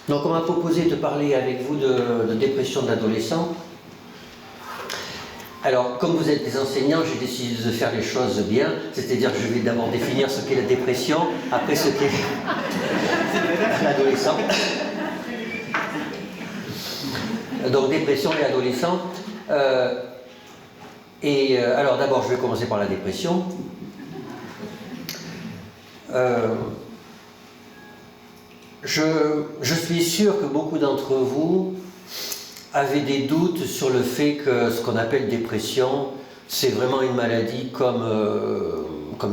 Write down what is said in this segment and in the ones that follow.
Donc on m'a proposé de parler avec vous de dépression de l'adolescent. Alors, comme vous êtes des enseignants, j'ai décidé de faire les choses bien, c'est-à-dire que je vais d'abord définir ce qu'est la dépression, après ce qu'est l'adolescent. Donc dépression et adolescent. Alors d'abord, je vais commencer par la dépression. Je suis sûr que beaucoup d'entre vous avaient des doutes sur le fait que ce qu'on appelle dépression, c'est vraiment une maladie comme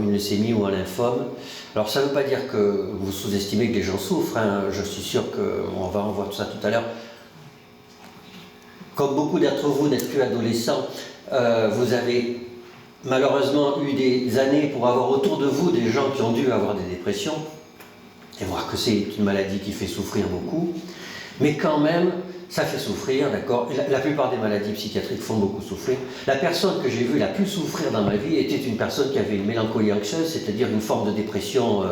une leucémie ou un lymphome. Alors ça ne veut pas dire que vous sous-estimez que les gens souffrent, hein. Je suis sûr qu'on va en voir tout ça tout à l'heure. Comme beaucoup d'entre vous n'êtes plus adolescents, vous avez malheureusement eu des années pour avoir autour de vous des gens qui ont dû avoir des dépressions, et voir que c'est une maladie qui fait souffrir beaucoup, mais quand même, ça fait souffrir, d'accord. La plupart des maladies psychiatriques font beaucoup souffrir. La personne que j'ai vue la plus souffrir dans ma vie était une personne qui avait une mélancolie anxieuse, c'est-à-dire une forme de dépression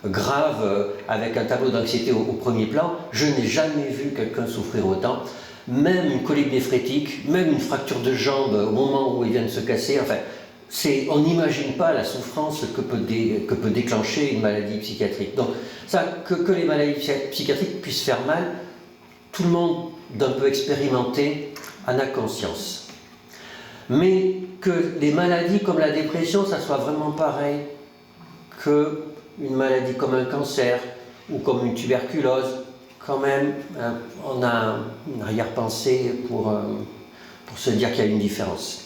grave, avec un tableau d'anxiété au premier plan. Je n'ai jamais vu quelqu'un souffrir autant. Même une colique néphrétique, même une fracture de jambe au moment où il vient de se casser, enfin, on n'imagine pas la souffrance que peut déclencher une maladie psychiatrique. Donc, ça, que les maladies psychiatriques puissent faire mal, tout le monde d'un peu expérimenté en a conscience. Mais que les maladies comme la dépression, ça soit vraiment pareil qu'une maladie comme un cancer ou comme une tuberculose, quand même, on a une arrière-pensée pour se dire qu'il y a une différence.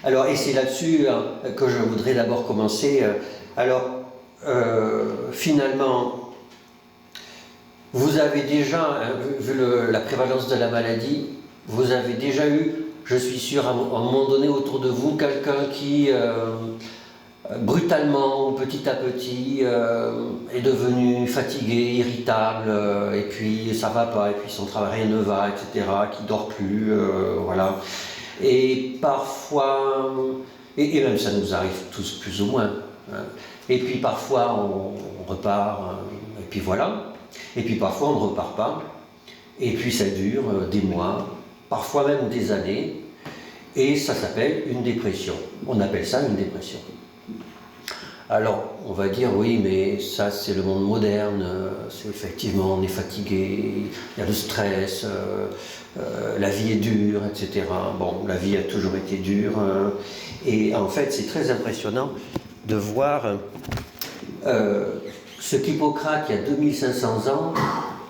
Alors, et c'est là-dessus que je voudrais d'abord commencer. Finalement, vous avez déjà, vu la prévalence de la maladie, vous avez déjà eu, je suis sûr, à un moment donné autour de vous, quelqu'un qui, brutalement, petit à petit, est devenu fatigué, irritable, et puis ça va pas, et puis son travail, rien ne va, etc., qui dort plus, voilà. Et parfois, et même ça nous arrive tous plus ou moins, hein. Et puis parfois on repart, et puis voilà. Et puis parfois on ne repart pas, et puis ça dure des mois, parfois même des années, et ça s'appelle une dépression. On appelle ça une dépression. Alors, on va dire, oui, mais ça c'est le monde moderne, c'est effectivement, on est fatigué, il y a le stress, la vie est dure, etc. Bon, la vie a toujours été dure, et en fait c'est très impressionnant de voir ce qu'Hippocrate, il y a 2500 ans,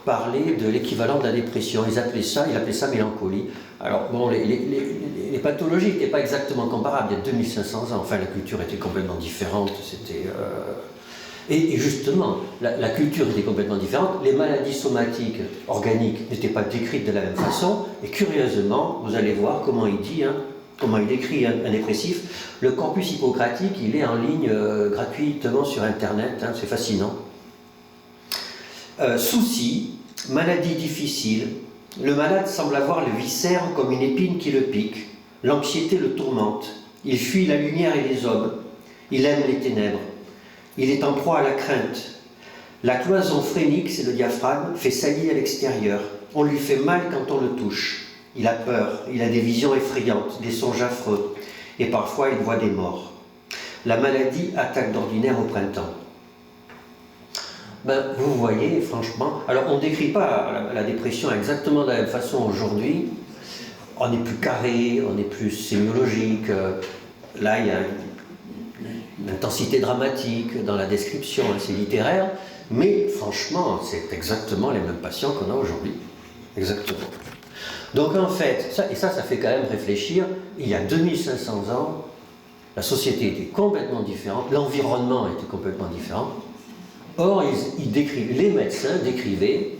parlait de l'équivalent de la dépression. Il appelait ça mélancolie. Alors, bon, les pathologies n'étaient pas exactement comparables il y a 2500 ans. Enfin, la culture était complètement différente. Et justement, la culture était complètement différente. Les maladies somatiques, organiques, n'étaient pas décrites de la même façon. Et curieusement, vous allez voir comment il dit, comment il décrit un dépressif. Le corpus hippocratique, il est en ligne gratuitement sur Internet, c'est fascinant. Souci, maladie difficile, le malade semble avoir le viscère comme une épine qui le pique, l'anxiété le tourmente, il fuit la lumière et les hommes, il aime les ténèbres, il est en proie à la crainte. La cloison phrénique, c'est le diaphragme, fait saillie à l'extérieur, on lui fait mal quand on le touche. Il a peur, il a des visions effrayantes, des songes affreux, et parfois il voit des morts. La maladie attaque d'ordinaire au printemps. Ben, vous voyez, franchement, alors on ne décrit pas la dépression exactement de la même façon aujourd'hui. On est plus carré, on est plus sémiologique. Là, il y a une intensité dramatique dans la description, c'est littéraire, mais franchement, c'est exactement les mêmes patients qu'on a aujourd'hui. Exactement. Donc en fait, ça fait quand même réfléchir, il y a 2500 ans, la société était complètement différente, l'environnement était complètement différent. Or, les médecins décrivaient,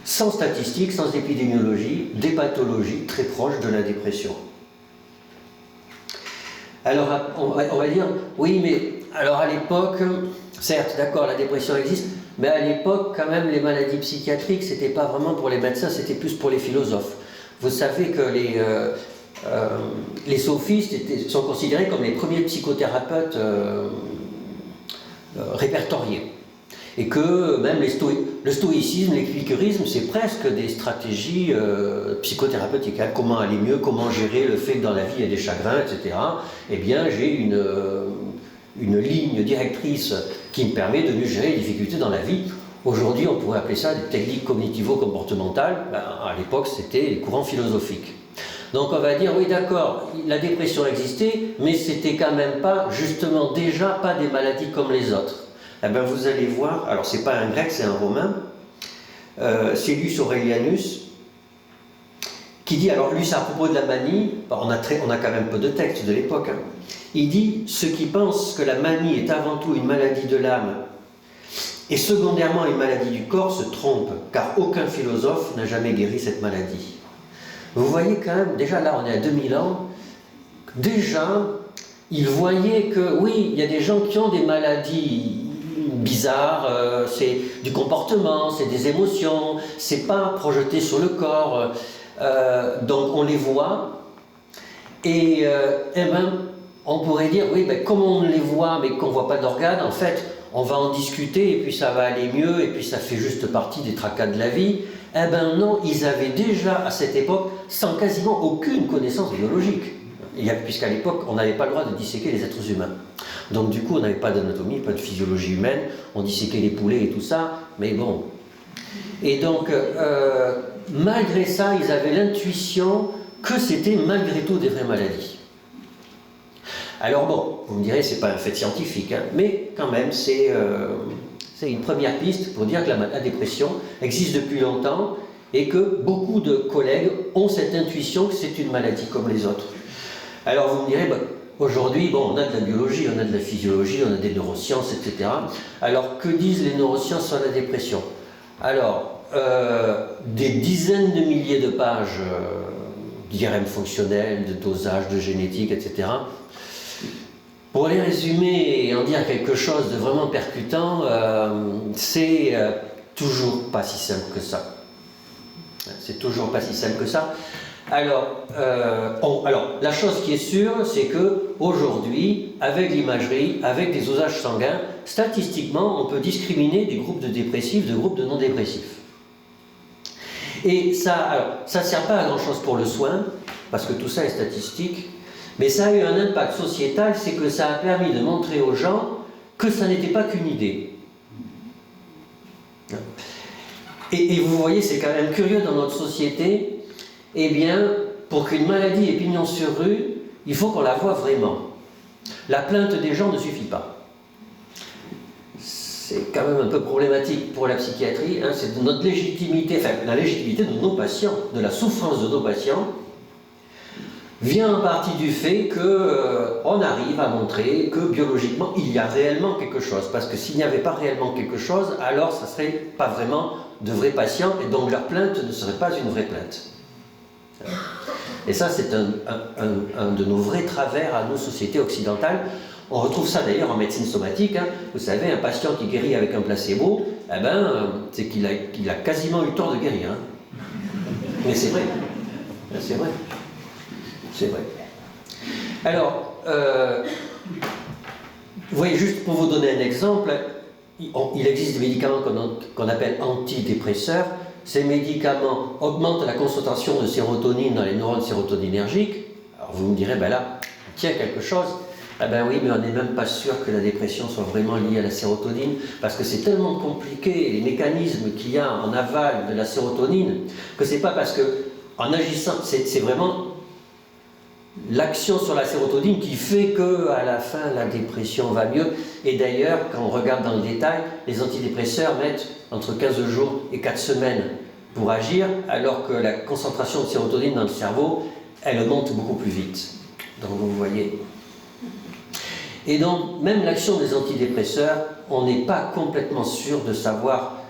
sans statistiques, sans épidémiologie, des pathologies très proches de la dépression. Alors, on va dire, oui, mais alors à l'époque, certes, d'accord, la dépression existe, mais à l'époque, quand même, les maladies psychiatriques, c'était pas vraiment pour les médecins, c'était plus pour les philosophes. Vous savez que les sophistes sont considérés comme les premiers psychothérapeutes répertoriés. Et que même les stoïciens, le stoïcisme, l'épicurisme, c'est presque des stratégies psychothérapeutiques. Hein. Comment aller mieux, comment gérer le fait que dans la vie il y a des chagrins, etc. Eh bien, j'ai une ligne directrice qui me permet de mieux gérer les difficultés dans la vie. Aujourd'hui, on pourrait appeler ça des techniques cognitivo-comportementales. Ben, à l'époque, c'était les courants philosophiques. Donc on va dire, oui d'accord, la dépression existait, mais c'était quand même pas, justement, déjà pas des maladies comme les autres. Eh bien vous allez voir, alors c'est pas un grec, c'est un romain, Cellus Aurelianus, qui dit, alors lui c'est à propos de la manie, on a quand même peu de textes de l'époque, hein. Il dit, ceux qui pensent que la manie est avant tout une maladie de l'âme, et secondairement une maladie du corps, se trompent, car aucun philosophe n'a jamais guéri cette maladie. Vous voyez quand même, déjà là on est à 2000 ans, déjà ils voyaient que oui, il y a des gens qui ont des maladies bizarres, c'est du comportement, c'est des émotions, c'est pas projeté sur le corps, donc on les voit, et eh ben, on pourrait dire, oui, ben, comme on les voit mais qu'on ne voit pas d'organes, en fait, on va en discuter et puis ça va aller mieux et puis ça fait juste partie des tracas de la vie. Eh ben non, ils avaient déjà à cette époque, sans quasiment aucune connaissance biologique, puisqu'à l'époque, on n'avait pas le droit de disséquer les êtres humains. Donc du coup, on n'avait pas d'anatomie, pas de physiologie humaine, on disséquait les poulets et tout ça, mais bon. Et donc, malgré ça, ils avaient l'intuition que c'était malgré tout des vraies maladies. Alors bon, vous me direz, c'est pas un fait scientifique, hein, mais quand même, c'est une première piste pour dire que la dépression existe depuis longtemps et que beaucoup de collègues ont cette intuition que c'est une maladie comme les autres. Alors vous me direz, bah, aujourd'hui, bon, on a de la biologie, on a de la physiologie, on a des neurosciences, etc. Alors que disent les neurosciences sur la dépression? Alors, des dizaines de milliers de pages d'IRM fonctionnel, de dosage, de génétique, etc. Pour les résumer et en dire quelque chose de vraiment percutant, c'est toujours pas si simple que ça. C'est toujours pas si simple que ça. Alors, la chose qui est sûre, c'est qu'aujourd'hui, avec l'imagerie, avec des dosages sanguins, statistiquement, on peut discriminer des groupes de dépressifs de groupes de non-dépressifs. Et ça ne sert pas à grand-chose pour le soin, parce que tout ça est statistique, mais ça a eu un impact sociétal, c'est que ça a permis de montrer aux gens que ça n'était pas qu'une idée. Et vous voyez, c'est quand même curieux dans notre société, eh bien, pour qu'une maladie ait pignon sur rue, il faut qu'on la voie vraiment. La plainte des gens ne suffit pas. C'est quand même un peu problématique pour la psychiatrie, hein, c'est de notre légitimité, enfin la légitimité de nos patients, de la souffrance de nos patients, vient en partie du fait qu'on arrive à montrer que biologiquement il y a réellement quelque chose. Parce que s'il n'y avait pas réellement quelque chose, alors ça ne serait pas vraiment de vrais patients et donc leur plainte ne serait pas une vraie plainte. Et ça, c'est un de nos vrais travers à nos sociétés occidentales. On retrouve ça d'ailleurs en médecine somatique. Hein. Vous savez, un patient qui guérit avec un placebo, eh ben, c'est qu'il a quasiment eu tort de guérir. Hein. Mais c'est vrai. C'est vrai. C'est vrai. Alors, vous voyez, juste pour vous donner un exemple, il existe des médicaments qu'on appelle antidépresseurs. Ces médicaments augmentent la concentration de sérotonine dans les neurones sérotoninergiques. Alors vous me direz, ben là, tiens quelque chose. Ah ben oui, mais on n'est même pas sûr que la dépression soit vraiment liée à la sérotonine, parce que c'est tellement compliqué, les mécanismes qu'il y a en aval de la sérotonine, que c'est pas parce que, en agissant, c'est vraiment l'action sur la sérotonine qui fait qu'à la fin, la dépression va mieux. Et d'ailleurs, quand on regarde dans le détail, les antidépresseurs mettent entre 15 jours et 4 semaines pour agir, alors que la concentration de sérotonine dans le cerveau, elle monte beaucoup plus vite. Donc vous voyez. Et donc, même l'action des antidépresseurs, on n'est pas complètement sûr de savoir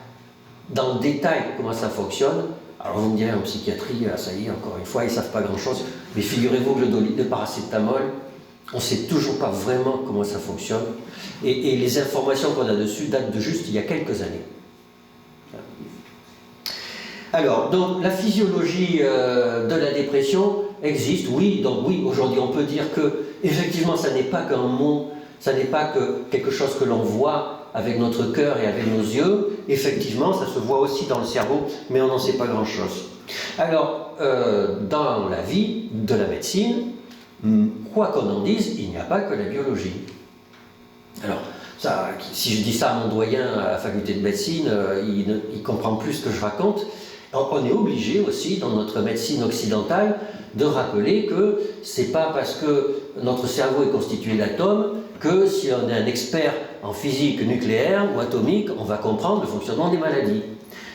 dans le détail comment ça fonctionne. Alors vous me direz en psychiatrie, ça y est, encore une fois, ils ne savent pas grand-chose. Mais figurez-vous que le paracétamol, on ne sait toujours pas vraiment comment ça fonctionne. Et les informations qu'on a dessus datent de juste il y a quelques années. Alors, donc la physiologie de la dépression existe, oui. Donc oui, aujourd'hui on peut dire que effectivement ça n'est pas qu'un mot, ça n'est pas que quelque chose que l'on voit avec notre cœur et avec nos yeux. Effectivement, ça se voit aussi dans le cerveau, mais on n'en sait pas grand-chose. Alors, dans la vie de la médecine, quoi qu'on en dise, il n'y a pas que la biologie. Alors, ça, si je dis ça à mon doyen à la faculté de médecine, il comprend plus ce que je raconte. On est obligé aussi, dans notre médecine occidentale, de rappeler que c'est pas parce que notre cerveau est constitué d'atomes que si on est un expert en physique nucléaire ou atomique, on va comprendre le fonctionnement des maladies.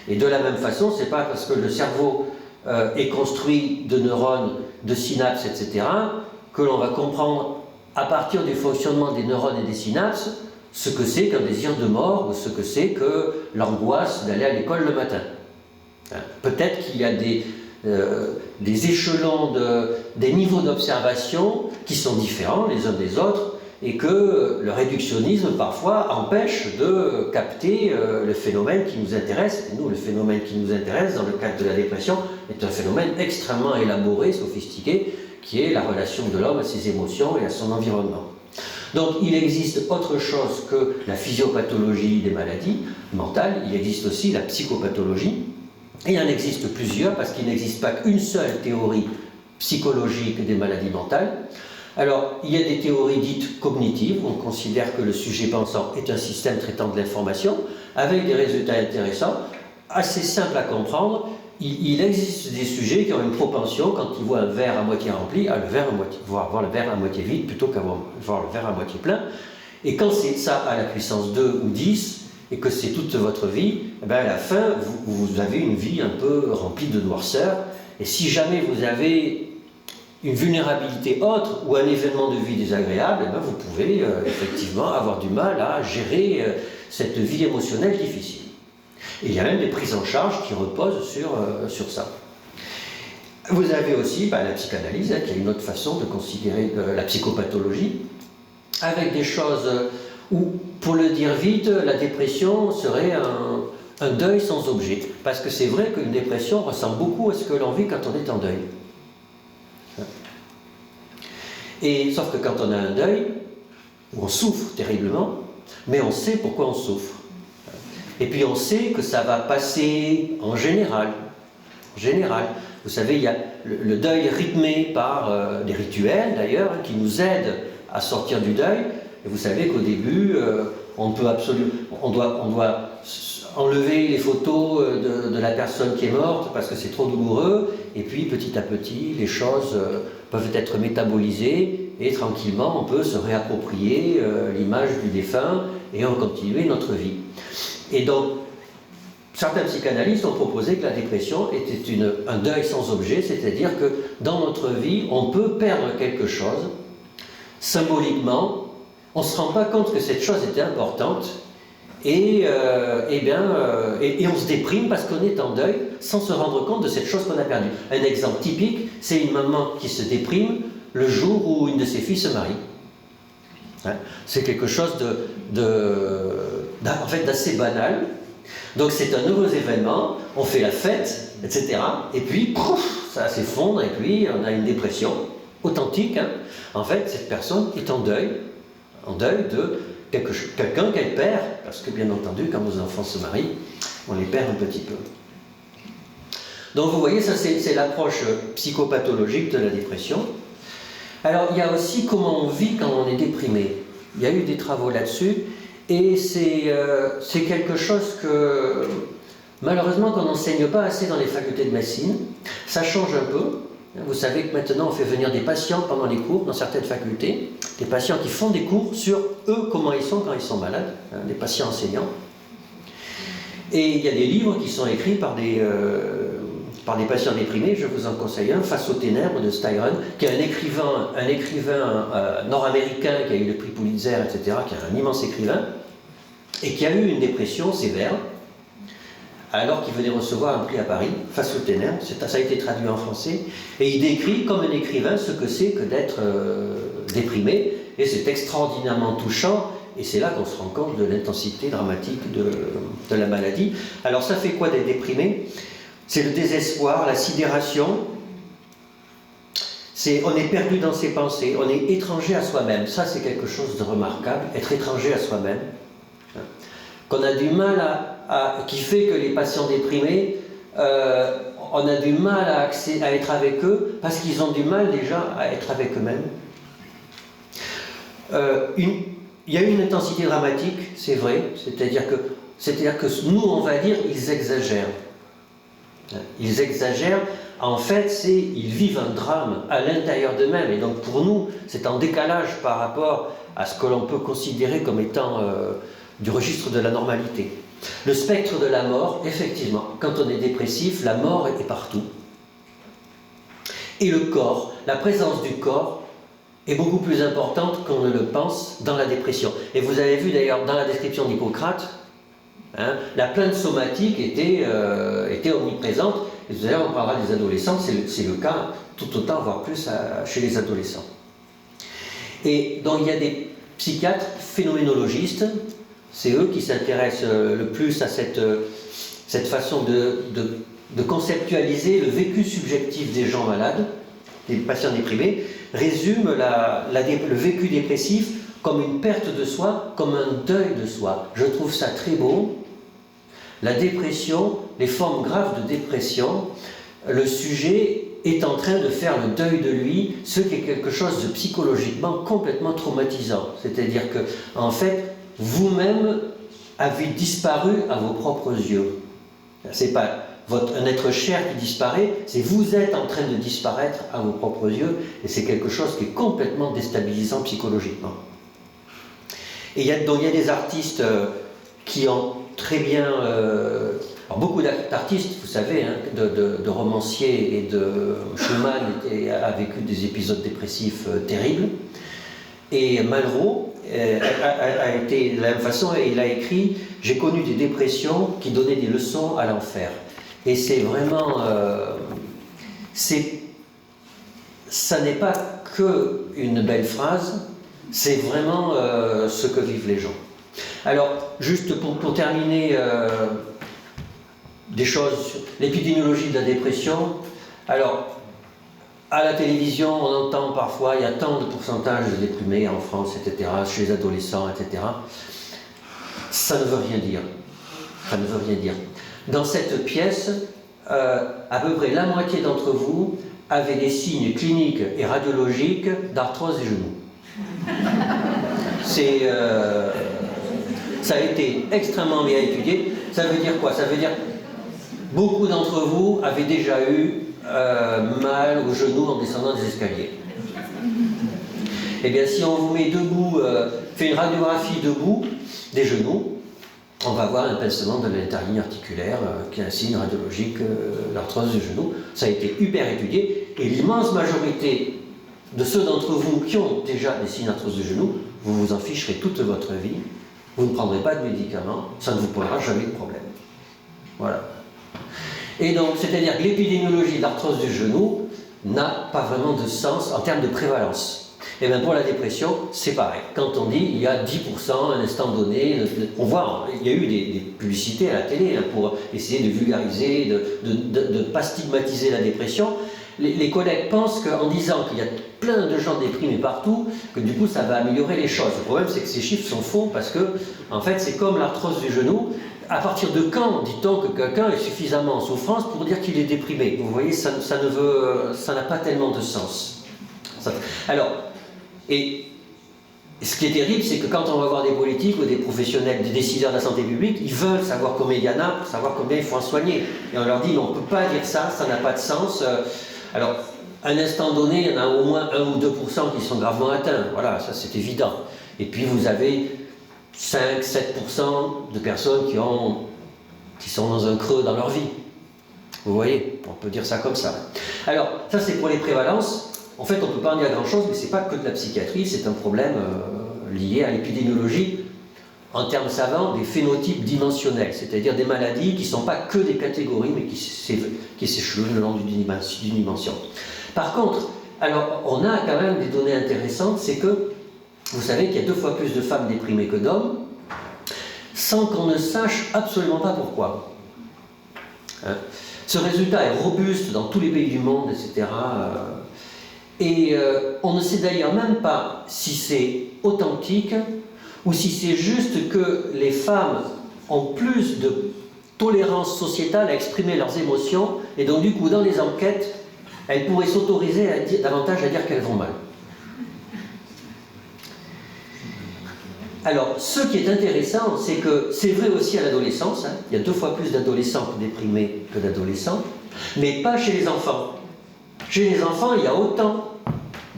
Et de la même façon, c'est pas parce que le cerveau est construit de neurones, de synapses, etc., que l'on va comprendre à partir du fonctionnement des neurones et des synapses ce que c'est qu'un désir de mort ou ce que c'est que l'angoisse d'aller à l'école le matin. Peut-être qu'il y a des échelons, des niveaux d'observation qui sont différents les uns des autres et que le réductionnisme parfois empêche de capter le phénomène qui nous intéresse. Et nous, le phénomène qui nous intéresse dans le cadre de la dépression est un phénomène extrêmement élaboré, sophistiqué, qui est la relation de l'homme à ses émotions et à son environnement. Donc il existe autre chose que la physiopathologie des maladies mentales, il existe aussi la psychopathologie. Et il en existe plusieurs, parce qu'il n'existe pas qu'une seule théorie psychologique des maladies mentales. Alors, il y a des théories dites cognitives, on considère que le sujet pensant est un système traitant de l'information, avec des résultats intéressants, assez simples à comprendre. Il existe des sujets qui ont une propension, quand ils voient un verre à moitié rempli, à voir le verre à moitié vide plutôt qu'à voir le verre à moitié plein. Et quand c'est ça à la puissance 2 ou 10, et que c'est toute votre vie, eh bien à la fin, vous avez une vie un peu remplie de noirceur. Et si jamais vous avez une vulnérabilité autre ou un événement de vie désagréable, eh bien vous pouvez effectivement avoir du mal à gérer cette vie émotionnelle difficile. Et il y a même des prises en charge qui reposent sur ça. Vous avez aussi la psychanalyse, qui est une autre façon de considérer la psychopathologie, avec des choses où, pour le dire vite, la dépression serait un deuil sans objet. Parce que c'est vrai qu'une dépression ressemble beaucoup à ce que l'on vit quand on est en deuil. Et sauf que quand on a un deuil, on souffre terriblement, mais on sait pourquoi on souffre. Et puis on sait que ça va passer en général. En général. Vous savez, il y a le deuil rythmé par des rituels d'ailleurs, qui nous aident à sortir du deuil. Et vous savez qu'au début, on doit enlever les photos de la personne qui est morte parce que c'est trop douloureux. Et puis petit à petit, les choses peuvent être métabolisées et tranquillement, on peut se réapproprier l'image du défunt et en continuer notre vie. Et donc, certains psychanalystes ont proposé que la dépression était un deuil sans objet, c'est-à-dire que dans notre vie, on peut perdre quelque chose symboliquement. On ne se rend pas compte que cette chose était importante et on se déprime parce qu'on est en deuil sans se rendre compte de cette chose qu'on a perdue. Un exemple typique, c'est une maman qui se déprime le jour où une de ses filles se marie. C'est quelque chose en fait, d'assez banal. Donc c'est un heureux événement, on fait la fête, etc. Et puis, ça s'effondre et puis on a une dépression authentique. En fait, cette personne est en deuil de quelqu'un qu'elle perd, parce que bien entendu, quand nos enfants se marient, on les perd un petit peu. Donc vous voyez, ça c'est l'approche psychopathologique de la dépression. Alors il y a aussi comment on vit quand on est déprimé. Il y a eu des travaux là-dessus, et c'est quelque chose que malheureusement qu'on n'enseigne pas assez dans les facultés de médecine. Ça change un peu. Vous savez que maintenant on fait venir des patients pendant les cours dans certaines facultés, des patients qui font des cours sur eux, comment ils sont quand ils sont malades, des patients enseignants. Et il y a des livres qui sont écrits par des patients déprimés. Je vous en conseille un, Face aux ténèbres de Styron, qui est un écrivain nord-américain qui a eu le prix Pulitzer, etc., qui est un immense écrivain, et qui a eu une dépression sévère, alors qu'il venait recevoir un prix à Paris, Face aux ténèbres. Ça a été traduit en français, et il décrit comme un écrivain ce que c'est que d'être déprimé, et c'est extraordinairement touchant, et c'est là qu'on se rend compte de l'intensité dramatique de la maladie. Alors ça fait quoi d'être déprimé? C'est le désespoir, la sidération, on est perdu dans ses pensées, on est étranger à soi-même. Ça c'est quelque chose de remarquable, être étranger à soi-même. qu'on a du mal qui fait que les patients déprimés, on a du mal à être avec eux parce qu'ils ont du mal déjà à être avec eux-mêmes. Il y a une intensité dramatique, c'est vrai, c'est-à-dire que nous, on va dire, ils exagèrent. Ils exagèrent, en fait, ils vivent un drame à l'intérieur d'eux-mêmes, et donc pour nous, c'est en décalage par rapport à ce que l'on peut considérer comme étant du registre de la normalité. Le spectre de la mort, effectivement, quand on est dépressif, la mort est partout. Et le corps, la présence du corps, est beaucoup plus importante qu'on ne le pense dans la dépression. Et vous avez vu d'ailleurs dans la description d'Hippocrate, hein, la plainte somatique était omniprésente. Et tout à l'heure on parlera des adolescents, c'est le cas tout autant, voire plus chez les adolescents. Et donc il y a des psychiatres phénoménologistes, c'est eux qui s'intéressent le plus à cette façon de conceptualiser le vécu subjectif des gens malades, des patients déprimés, résume le vécu dépressif comme une perte de soi, comme un deuil de soi. Je trouve ça très beau. La dépression, les formes graves de dépression, le sujet est en train de faire le deuil de lui, ce qui est quelque chose de psychologiquement complètement traumatisant. C'est-à-dire que, en fait, vous-même avez disparu à vos propres yeux. C'est pas un être cher qui disparaît, c'est vous êtes en train de disparaître à vos propres yeux, et c'est quelque chose qui est complètement déstabilisant psychologiquement. Et il y a des artistes qui ont très bien... alors beaucoup d'artistes, vous savez, hein, de romanciers et de Schumann a vécu des épisodes dépressifs terribles, et Malraux a été de la même façon, et il a écrit « J'ai connu des dépressions qui donnaient des leçons à l'enfer ». Et c'est vraiment... ça n'est pas qu'une belle phrase, c'est vraiment ce que vivent les gens. Alors, juste pour terminer, des choses sur l'épidémiologie de la dépression. Alors, à la télévision, on entend parfois, il y a tant de pourcentage de déprimés en France, etc., chez les adolescents, etc. Ça ne veut rien dire. Ça ne veut rien dire. Dans cette pièce, à peu près la moitié d'entre vous avaient des signes cliniques et radiologiques d'arthrose des genoux. Ça a été extrêmement bien étudié. Ça veut dire quoi? Ça veut dire beaucoup d'entre vous avaient déjà eu mal au genou en descendant des escaliers. Eh bien, si on vous met debout, fait une radiographie debout des genoux, on va voir un pincement de l'interligne articulaire qui est un signe radiologique d'arthrose du genou. Ça a été hyper étudié, et l'immense majorité de ceux d'entre vous qui ont déjà des signes d'arthrose du genou, vous vous en ficherez toute votre vie, vous ne prendrez pas de médicaments, ça ne vous posera jamais de problème. Voilà. Et donc, c'est-à-dire que l'épidémiologie de l'arthrose du genou n'a pas vraiment de sens en termes de prévalence. Et bien pour la dépression, c'est pareil. Quand on dit il y a 10% à un instant donné, on voit, il y a eu des publicités à la télé hein, pour essayer de vulgariser, de ne pas stigmatiser la dépression. Les collègues pensent qu'en disant qu'il y a plein de gens déprimés partout, que du coup ça va améliorer les choses. Le problème c'est que ces chiffres sont faux parce que, en fait, c'est comme l'arthrose du genou. À partir de quand dit-on que quelqu'un est suffisamment en souffrance pour dire qu'il est déprimé? Vous voyez, ça n'a pas tellement de sens. Alors, et ce qui est terrible, c'est que quand on va voir des politiques ou des professionnels, des décideurs de la santé publique, ils veulent savoir combien il y en a, pour savoir combien il faut en soigner. Et on leur dit, non, on ne peut pas dire ça, ça n'a pas de sens. Alors, à un instant donné, il y en a au moins 1 ou 2% qui sont gravement atteints. Voilà, ça c'est évident. Et puis vous avez 5-7% de personnes qui sont dans un creux dans leur vie. Vous voyez, on peut dire ça comme ça. Alors, ça c'est pour les prévalences. En fait, on ne peut pas en dire grand-chose, mais ce n'est pas que de la psychiatrie, c'est un problème lié à l'épidémiologie, en termes savants, des phénotypes dimensionnels, c'est-à-dire des maladies qui ne sont pas que des catégories, mais qui s'échelonnent le long d'une dimension. Par contre, alors, on a quand même des données intéressantes, c'est que, vous savez qu'il y a 2 fois plus de femmes déprimées que d'hommes, sans qu'on ne sache absolument pas pourquoi. Hein? Ce résultat est robuste dans tous les pays du monde, etc., et on ne sait d'ailleurs même pas si c'est authentique ou si c'est juste que les femmes ont plus de tolérance sociétale à exprimer leurs émotions, et donc du coup, dans les enquêtes, elles pourraient s'autoriser davantage à dire qu'elles vont mal. Alors, ce qui est intéressant, c'est que c'est vrai aussi à l'adolescence, hein, il y a 2 fois plus d'adolescents déprimés que d'adolescents, mais pas chez les enfants. Chez les enfants, il y a autant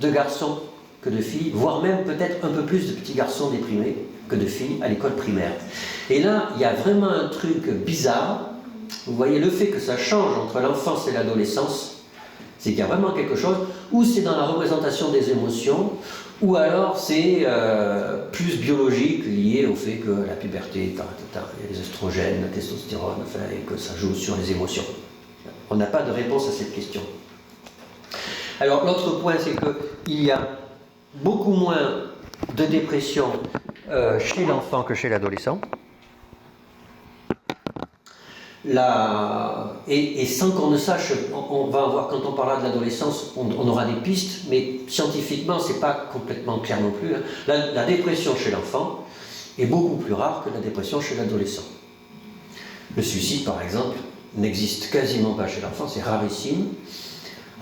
de garçons que de filles, voire même peut-être un peu plus de petits garçons déprimés que de filles à l'école primaire. Et là, il y a vraiment un truc bizarre. Vous voyez, le fait que ça change entre l'enfance et l'adolescence, c'est qu'il y a vraiment quelque chose, ou c'est dans la représentation des émotions, ou alors c'est plus biologique, lié au fait que la puberté, il y a les oestrogènes, la testostérone, enfin, et que ça joue sur les émotions. On n'a pas de réponse à cette question. Alors l'autre point, c'est qu'il y a beaucoup moins de dépression chez l'enfant que chez l'adolescent. Et sans qu'on ne sache, on va avoir, quand on parlera de l'adolescence, on aura des pistes, mais scientifiquement, c'est pas complètement clair non plus. Hein. La dépression chez l'enfant est beaucoup plus rare que la dépression chez l'adolescent. Le suicide, par exemple, n'existe quasiment pas chez l'enfant, c'est rarissime,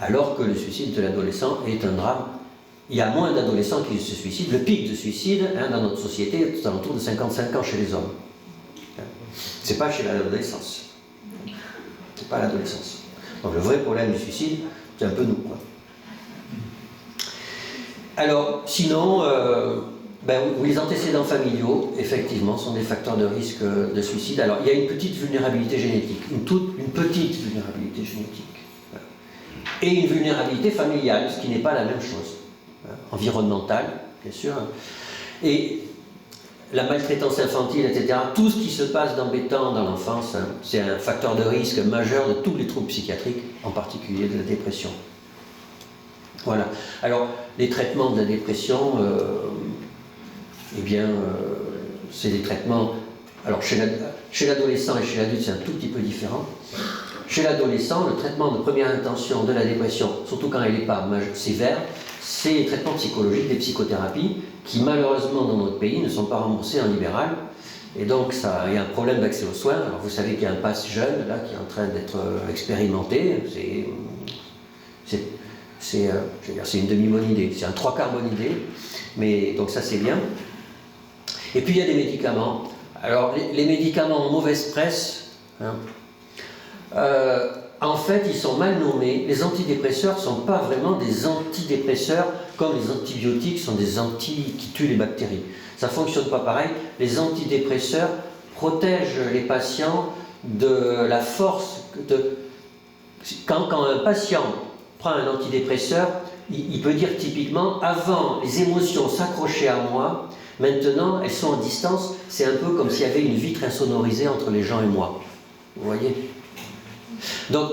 alors que le suicide de l'adolescent est un drame. Il y a moins d'adolescents qui se suicident. Le pic de suicide, hein, dans notre société, est aux alentours de 55 ans chez les hommes. C'est pas chez l'adolescence. C'est pas l'adolescence. Donc le vrai problème du suicide, c'est un peu nous, quoi. Alors, sinon, les antécédents familiaux, effectivement, sont des facteurs de risque de suicide. Alors, il y a une petite vulnérabilité génétique, une petite vulnérabilité génétique. Et une vulnérabilité familiale, ce qui n'est pas la même chose. Environnementale, bien sûr. Et la maltraitance infantile, etc., tout ce qui se passe d'embêtant dans l'enfance, hein, c'est un facteur de risque majeur de tous les troubles psychiatriques, en particulier de la dépression. Voilà. Alors, les traitements de la dépression, c'est des traitements... Alors, chez l'adolescent et chez l'adulte, c'est un tout petit peu différent. Chez l'adolescent, le traitement de première intention de la dépression, surtout quand elle n'est pas sévère, c'est les traitements psychologiques, des psychothérapies, qui malheureusement dans notre pays ne sont pas remboursés en libéral. Et donc il y a un problème d'accès aux soins. Alors vous savez qu'il y a un pass jeune là, qui est en train d'être expérimenté. C'est une demi-bonne idée, c'est un 3/4 bonne idée. Mais donc ça c'est bien. Et puis il y a des médicaments. Alors les médicaments en mauvaise presse, hein, en fait, ils sont mal nommés. Les antidépresseurs ne sont pas vraiment des antidépresseurs comme les antibiotiques sont des qui tuent les bactéries. Ça ne fonctionne pas pareil. Les antidépresseurs protègent les patients de la force de... Quand un patient prend un antidépresseur, il peut dire typiquement, avant, les émotions s'accrochaient à moi, maintenant, elles sont en distance. C'est un peu comme s'il y avait une vitre insonorisée entre les gens et moi. Vous voyez ? Donc,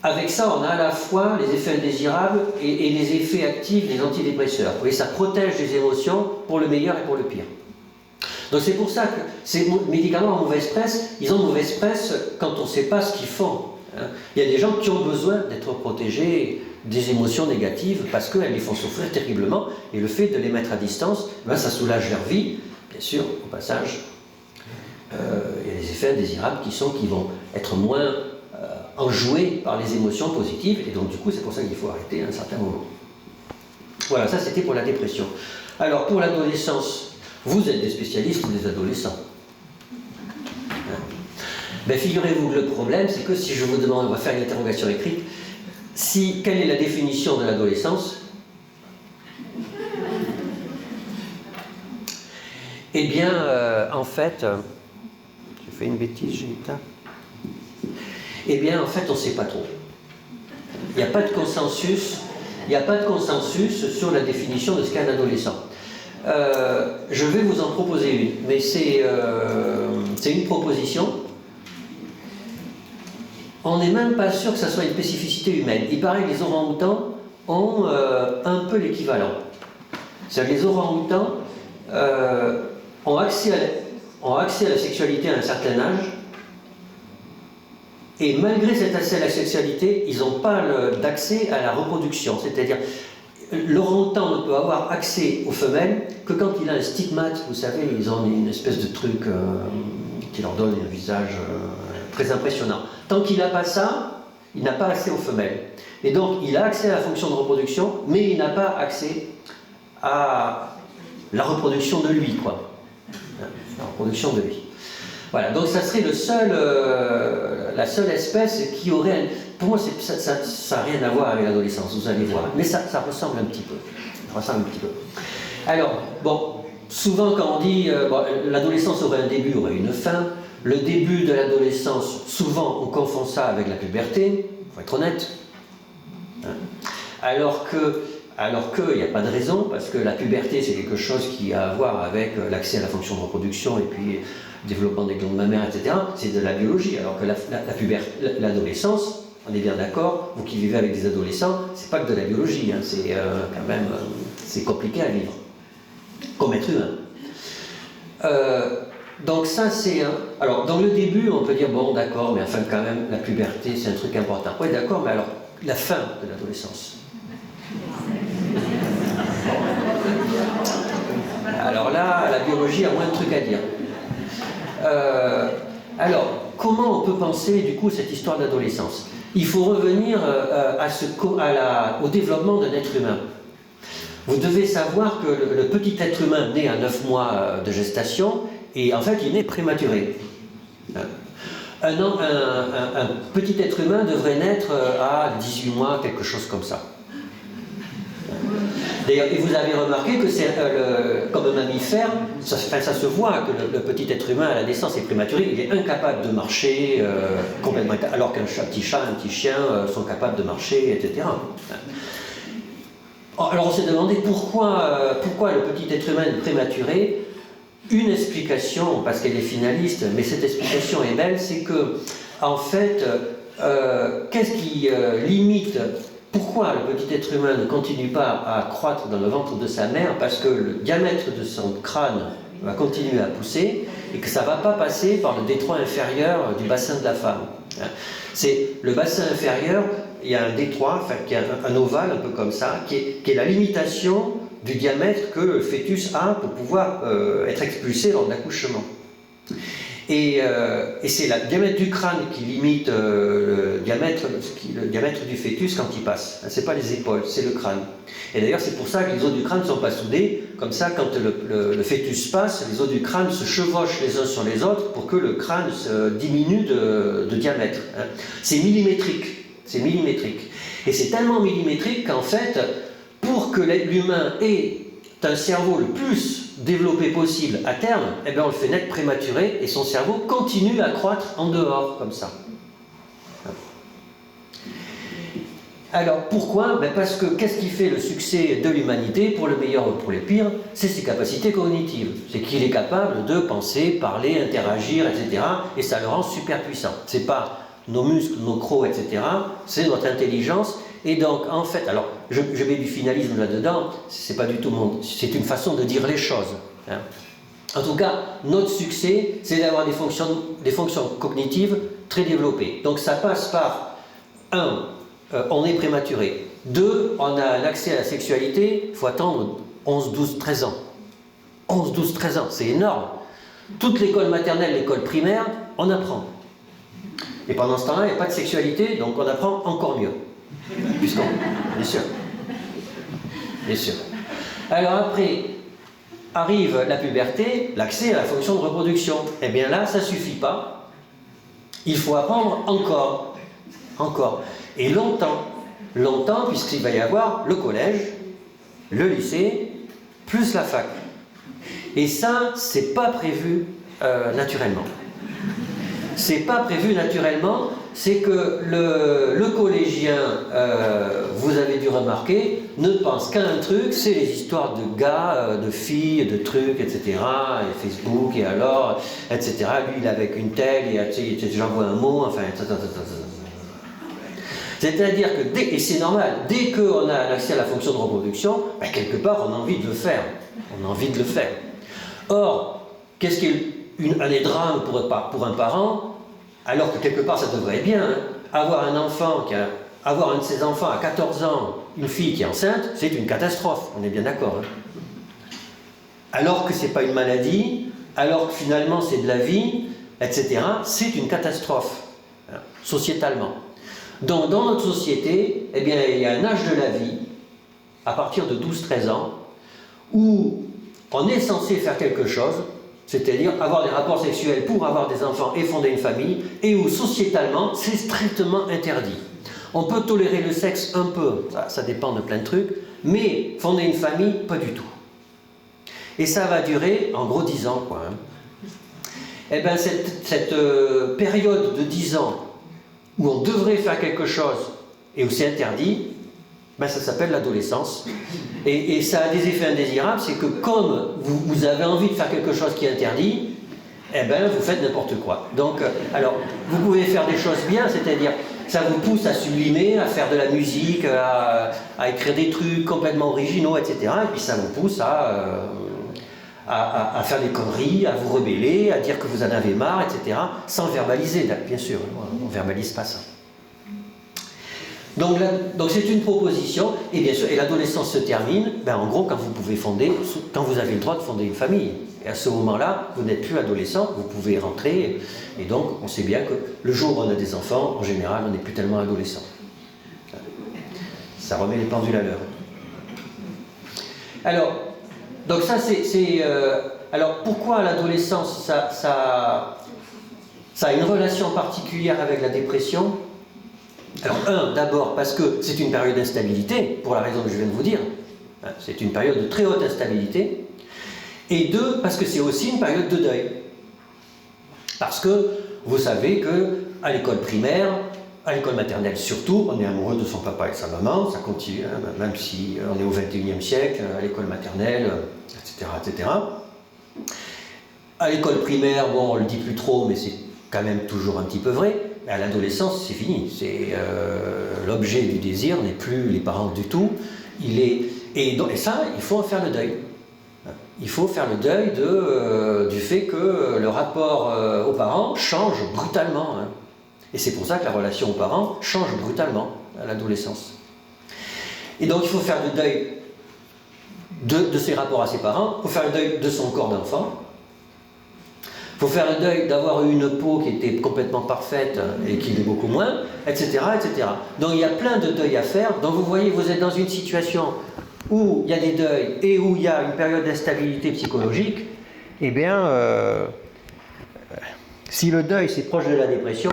avec ça, on a à la fois les effets indésirables et les effets actifs des antidépresseurs. Vous voyez, ça protège les émotions pour le meilleur et pour le pire. Donc c'est pour ça que ces médicaments en mauvaise presse, ils ont mauvaise presse quand on ne sait pas ce qu'ils font. Hein. Il y a des gens qui ont besoin d'être protégés des émotions négatives parce qu'elles les font souffrir terriblement, et le fait de les mettre à distance, ça soulage leur vie. Bien sûr, au passage, il y a des effets indésirables qui vont être moins... enjoué par les émotions positives, et donc du coup c'est pour ça qu'il faut arrêter à un certain moment. Voilà, ça c'était pour la dépression. Alors pour l'adolescence, vous êtes des spécialistes des adolescents. Ben, figurez-vous que le problème, c'est que si je vous demande, on va faire une interrogation écrite, quelle est la définition de l'adolescence? Eh bien, en fait, j'ai fait une bêtise, j'ai éteint. Eh bien, en fait, on ne sait pas trop. Il n'y a pas de consensus. Il n'y a pas de consensus sur la définition de ce qu'est un adolescent. Je vais vous en proposer une, mais c'est une proposition. On n'est même pas sûr que ça soit une spécificité humaine. Il paraît que les orang-outans ont un peu l'équivalent. C'est-à-dire que les orang-outans ont accès à la sexualité à un certain âge. Et malgré cet accès à la sexualité, ils n'ont pas d'accès à la reproduction. C'est-à-dire, l'orang-outan ne peut avoir accès aux femelles que quand il a un stigmate. Vous savez, ils ont une espèce de truc qui leur donne un visage très impressionnant. Tant qu'il n'a pas ça, il n'a pas accès aux femelles. Et donc, il a accès à la fonction de reproduction, mais il n'a pas accès à la reproduction de lui, quoi. La reproduction de lui. Voilà, donc ça serait la seule espèce qui aurait... Pour moi, ça n'a rien à voir avec l'adolescence, vous allez voir. Mais ça ressemble un petit peu. Ça ressemble un petit peu. Alors, bon, souvent quand on dit l'adolescence aurait un début, aurait une fin, le début de l'adolescence, souvent on confond ça avec la puberté, il faut être honnête. Hein. Alors qu'il n'y a pas de raison, parce que la puberté c'est quelque chose qui a à voir avec l'accès à la fonction de reproduction et puis le développement des glandes mammaires, etc. C'est de la biologie, alors que l'adolescence, on est bien d'accord, vous qui vivez avec des adolescents, c'est pas que de la biologie, hein, c'est quand même c'est compliqué à vivre, comme être humain. Donc ça c'est alors dans le début on peut dire bon d'accord, mais enfin quand même la puberté c'est un truc important. Oui d'accord, mais alors la fin de l'adolescence. Alors là, la biologie a moins de trucs à dire. Alors, comment on peut penser du coup cette histoire d'adolescence? Il faut revenir au développement d'un être humain. Vous devez savoir que le petit être humain né à 9 mois de gestation, et en fait il naît prématuré. Un petit être humain devrait naître à 18 mois, quelque chose comme ça. D'ailleurs, et vous avez remarqué que c'est comme un mammifère, ça se voit que le petit être humain à la naissance est prématuré, il est incapable de marcher complètement, alors qu'un petit chat, un petit chien sont capables de marcher, etc. Alors on s'est demandé pourquoi le petit être humain est prématuré. Une explication, parce qu'elle est finaliste, mais cette explication est belle, c'est que, en fait, qu'est-ce qui limite, pourquoi le petit être humain ne continue pas à croître dans le ventre de sa mère? Parce que le diamètre de son crâne va continuer à pousser et que ça ne va pas passer par le détroit inférieur du bassin de la femme. C'est le bassin inférieur, il y a un détroit, enfin, qui a un ovale un peu comme ça, qui est la limitation du diamètre que le fœtus a pour pouvoir être expulsé lors de l'accouchement. Et c'est le diamètre du crâne qui limite le diamètre du fœtus quand il passe. Ce n'est pas les épaules, c'est le crâne. Et d'ailleurs, c'est pour ça que les os du crâne ne sont pas soudés. Comme ça, quand le fœtus passe, les os du crâne se chevauchent les uns sur les autres pour que le crâne diminue de diamètre. C'est millimétrique. C'est millimétrique. Et c'est tellement millimétrique qu'en fait, pour que l'humain ait un cerveau le plus développé possible à terme, eh bien on le fait naître prématuré et son cerveau continue à croître en dehors, comme ça. Alors pourquoi? Ben parce que qu'est-ce qui fait le succès de l'humanité, pour le meilleur ou pour le pire? C'est ses capacités cognitives. C'est qu'il est capable de penser, parler, interagir, etc. Et ça le rend super puissant. C'est pas nos muscles, nos crocs, etc. C'est notre intelligence. Et donc, en fait, alors, je mets du finalisme là-dedans, c'est pas du tout c'est une façon de dire les choses. Hein. En tout cas, notre succès, c'est d'avoir des fonctions cognitives très développées. Donc, ça passe par, 1, on est prématuré. 2, on a un accès à la sexualité, il faut attendre 11, 12, 13 ans. 11, 12, 13 ans, c'est énorme. Toute l'école maternelle, l'école primaire, on apprend. Et pendant ce temps-là, il n'y a pas de sexualité, donc on apprend encore mieux. Puisqu'on... Bien sûr. Bien sûr. Alors après, arrive la puberté, l'accès à la fonction de reproduction. Eh bien là, ça ne suffit pas. Il faut apprendre encore. Encore. Et longtemps. Longtemps, puisqu'il va y avoir le collège, le lycée, plus la fac. Et ça, c'est pas prévu naturellement. C'est pas prévu naturellement, c'est que le collégien, vous avez dû remarquer, ne pense qu'à un truc, c'est les histoires de gars, de filles, de trucs, etc. Et Facebook, et alors, etc. Lui, il est avec une telle, et j'envoie un mot, enfin, etc. C'est-à-dire que, et c'est normal, dès qu'on a accès à la fonction de reproduction, ben, quelque part, on a envie de le faire. On a envie de le faire. Or, qu'est-ce qui est un drame pour un parent, alors que quelque part ça devrait être bien, hein. Avoir un de ses enfants à 14 ans, une fille qui est enceinte, c'est une catastrophe, on est bien d'accord. Hein. Alors que c'est pas une maladie, alors que finalement c'est de la vie, etc., c'est une catastrophe, hein, sociétalement. Donc, dans notre société, eh bien, il y a un âge de la vie, à partir de 12-13 ans, où on est censé faire quelque chose, c'est-à-dire avoir des rapports sexuels pour avoir des enfants et fonder une famille, et où sociétalement, c'est strictement interdit. On peut tolérer le sexe un peu, ça dépend de plein de trucs, mais fonder une famille, pas du tout. Et ça va durer, en gros, 10 ans, quoi. Hein. Eh bien, cette période de 10 ans, où on devrait faire quelque chose, et où c'est interdit, ben ça s'appelle l'adolescence. Et ça a des effets indésirables, c'est que comme vous avez envie de faire quelque chose qui est interdit, eh ben vous faites n'importe quoi. Donc, alors, vous pouvez faire des choses bien, c'est-à-dire, ça vous pousse à sublimer, à faire de la musique, à écrire des trucs complètement originaux, etc. Et puis ça vous pousse à faire des conneries, à vous rebeller, à dire que vous en avez marre, etc. Sans verbaliser, bien sûr, on ne verbalise pas ça. Donc c'est une proposition, et bien sûr, et l'adolescence se termine, ben en gros, quand vous avez le droit de fonder une famille. Et à ce moment-là, vous n'êtes plus adolescent, vous pouvez rentrer, et donc on sait bien que le jour où on a des enfants, en général, on n'est plus tellement adolescent. Ça remet les pendules à l'heure. Alors, donc ça c'est alors pourquoi l'adolescence, ça a une relation particulière avec la dépression? Alors, d'abord parce que c'est une période d'instabilité, pour la raison que je viens de vous dire. C'est une période de très haute instabilité. Et 2, parce que c'est aussi une période de deuil. Parce que vous savez qu'à l'école primaire, à l'école maternelle surtout, on est amoureux de son papa et de sa maman, ça continue, hein, même si on est au XXIe siècle, à l'école maternelle, etc., etc. À l'école primaire, bon, on ne le dit plus trop, mais c'est quand même toujours un petit peu vrai. À l'adolescence, c'est fini. L'objet du désir n'est plus les parents du tout. Et ça, il faut en faire le deuil. Il faut faire le deuil du fait que le rapport aux parents change brutalement. Hein. Et c'est pour ça que la relation aux parents change brutalement à l'adolescence. Et donc, il faut faire le deuil de ses rapports à ses parents, il faut faire le deuil de son corps d'enfant. Il faut faire le deuil d'avoir eu une peau qui était complètement parfaite et qui l'est beaucoup moins, etc., etc. Donc il y a plein de deuils à faire. Donc vous voyez, vous êtes dans une situation où il y a des deuils et où il y a une période d'instabilité psychologique. Eh bien, si le deuil c'est proche de la dépression,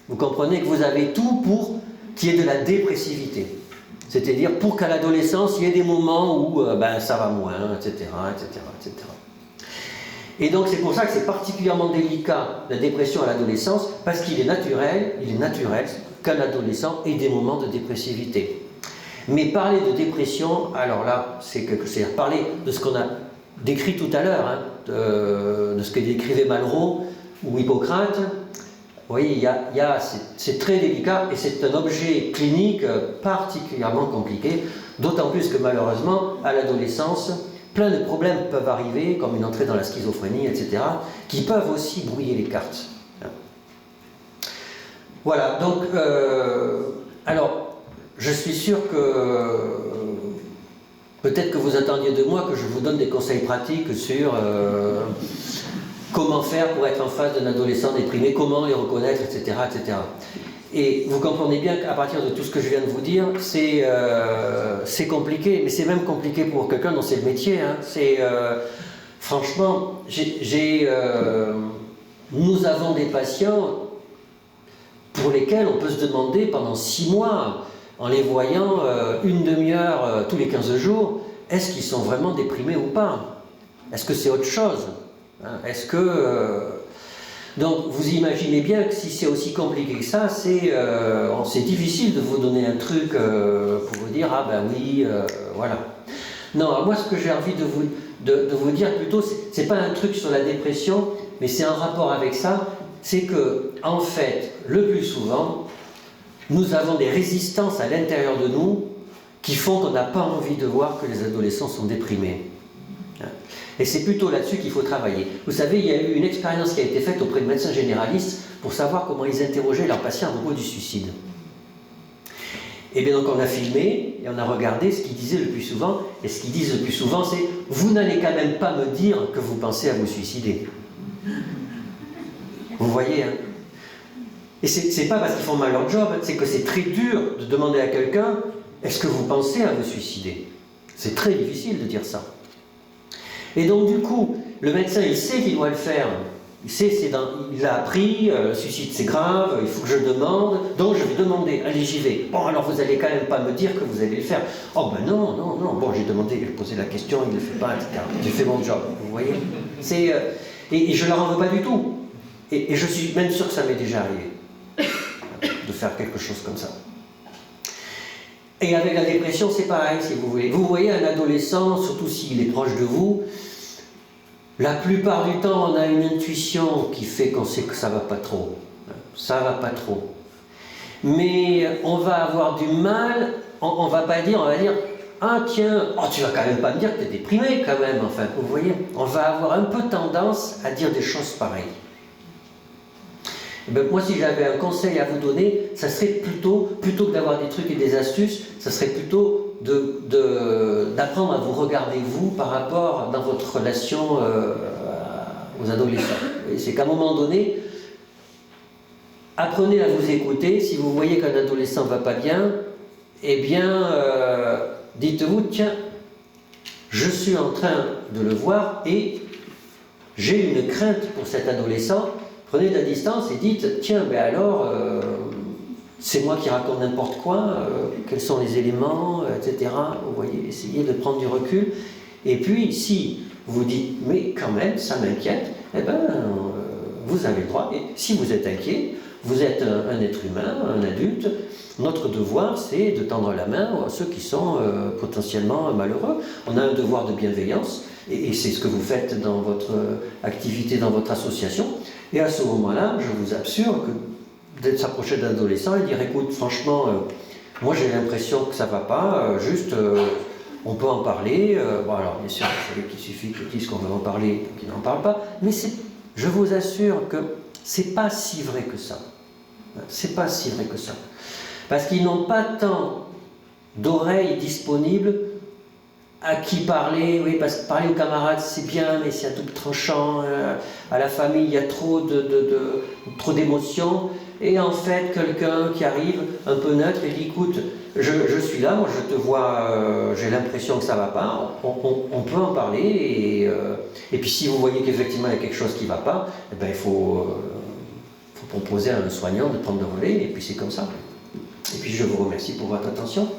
vous comprenez que vous avez tout pour qu'il y ait de la dépressivité. C'est-à-dire pour qu'à l'adolescence, il y ait des moments où ça va moins, etc., etc., etc. Et donc c'est pour ça que c'est particulièrement délicat, la dépression à l'adolescence, parce qu'il est naturel qu'un adolescent ait des moments de dépressivité. Mais parler de dépression, alors là, c'est parler de ce qu'on a décrit tout à l'heure, hein, de ce que décrivait Malraux ou Hippocrate. Vous voyez, c'est très délicat et c'est un objet clinique particulièrement compliqué, d'autant plus que malheureusement, à l'adolescence, plein de problèmes peuvent arriver, comme une entrée dans la schizophrénie, etc., qui peuvent aussi brouiller les cartes. Voilà, donc, alors, je suis sûr que peut-être que vous attendiez de moi que je vous donne des conseils pratiques sur comment faire pour être en face d'un adolescent déprimé, comment les reconnaître, etc., etc. Et vous comprenez bien qu'à partir de tout ce que je viens de vous dire, c'est compliqué, mais c'est même compliqué pour quelqu'un dont c'est le métier. Hein. Franchement, nous avons des patients pour lesquels on peut se demander pendant 6 mois, en les voyant une demi-heure tous les 15 jours, est-ce qu'ils sont vraiment déprimés ou pas? Est-ce que c'est autre chose? Hein? Est-ce que... Donc vous imaginez bien que si c'est aussi compliqué que ça, c'est difficile de vous donner un truc pour vous dire « Ah ben oui, voilà ». Non, alors moi ce que j'ai envie de vous dire plutôt, c'est pas un truc sur la dépression, mais c'est un rapport avec ça, c'est que en fait, le plus souvent, nous avons des résistances à l'intérieur de nous qui font qu'on n'a pas envie de voir que les adolescents sont déprimés. Et c'est plutôt là-dessus qu'il faut travailler. Vous savez, il y a eu une expérience qui a été faite auprès de médecins généralistes pour savoir comment ils interrogeaient leurs patients à propos du suicide. Et bien donc on a filmé et on a regardé ce qu'ils disaient le plus souvent. Et ce qu'ils disent le plus souvent, c'est « Vous n'allez quand même pas me dire que vous pensez à vous suicider ». Vous voyez, hein? Et c'est pas parce qu'ils font mal leur job, c'est que c'est très dur de demander à quelqu'un « Est-ce que vous pensez à vous suicider ?» C'est très difficile de dire ça. Et donc du coup, le médecin, il sait qu'il doit le faire. Il sait, il a appris, le suicide c'est grave, il faut que je demande, donc je vais demander, allez j'y vais. Bon alors vous allez quand même pas me dire que vous allez le faire. Oh ben non, non, non, bon j'ai demandé, j'ai posé la question, il ne le fait pas, etc. J'ai fait mon job, vous voyez. Et je ne leur en veux pas du tout. Et je suis même sûr que ça m'est déjà arrivé de faire quelque chose comme ça. Et avec la dépression, c'est pareil, si vous voulez. Vous voyez un adolescent, surtout s'il est proche de vous, la plupart du temps, on a une intuition qui fait qu'on sait que ça ne va pas trop. Ça ne va pas trop. Mais on va avoir du mal, on va pas dire, on va dire « Ah tiens, oh, tu vas quand même pas me dire que tu es déprimé quand même. » Enfin, vous voyez, on va avoir un peu tendance à dire des choses pareilles. Et bien, moi, si j'avais un conseil à vous donner, ça serait plutôt que d'avoir des trucs et des astuces, ça serait plutôt d'apprendre à vous regarder vous par rapport dans votre relation aux adolescents. C'est qu'à un moment donné, apprenez à vous écouter. Si vous voyez qu'un adolescent ne va pas bien, eh bien, dites-vous, tiens, je suis en train de le voir et j'ai une crainte pour cet adolescent. Prenez de la distance et dites, tiens, ben alors, c'est moi qui raconte n'importe quoi, quels sont les éléments, etc. Vous voyez, essayez de prendre du recul. Et puis, si vous dites, mais quand même, ça m'inquiète, eh bien, vous avez le droit. Et si vous êtes inquiet, vous êtes un être humain, un adulte. Notre devoir, c'est de tendre la main à ceux qui sont potentiellement malheureux. On a un devoir de bienveillance, et c'est ce que vous faites dans votre activité, dans votre association. Et à ce moment-là, je vous assure que d'être s'approcher d'un adolescent et dire, écoute, franchement, moi j'ai l'impression que ça ne va pas, juste, on peut en parler. Bon alors, bien sûr, vous savez qu'il suffit qu'ils disent qu'on veut en parler pour qu'ils n'en parlent pas, mais je vous assure que c'est pas si vrai que ça. C'est pas si vrai que ça. Parce qu'ils n'ont pas tant d'oreilles disponibles à qui parler. Oui, parce que parler aux camarades c'est bien, mais c'est à double tranchant. À la famille, il y a trop d'émotions. Et en fait, quelqu'un qui arrive un peu neutre et dit, écoute, je suis là, moi je te vois, j'ai l'impression que ça ne va pas, on peut en parler. Et puis si vous voyez qu'effectivement il y a quelque chose qui ne va pas, eh ben, il faut proposer à un soignant de prendre le relais, et puis c'est comme ça. Et puis je vous remercie pour votre attention.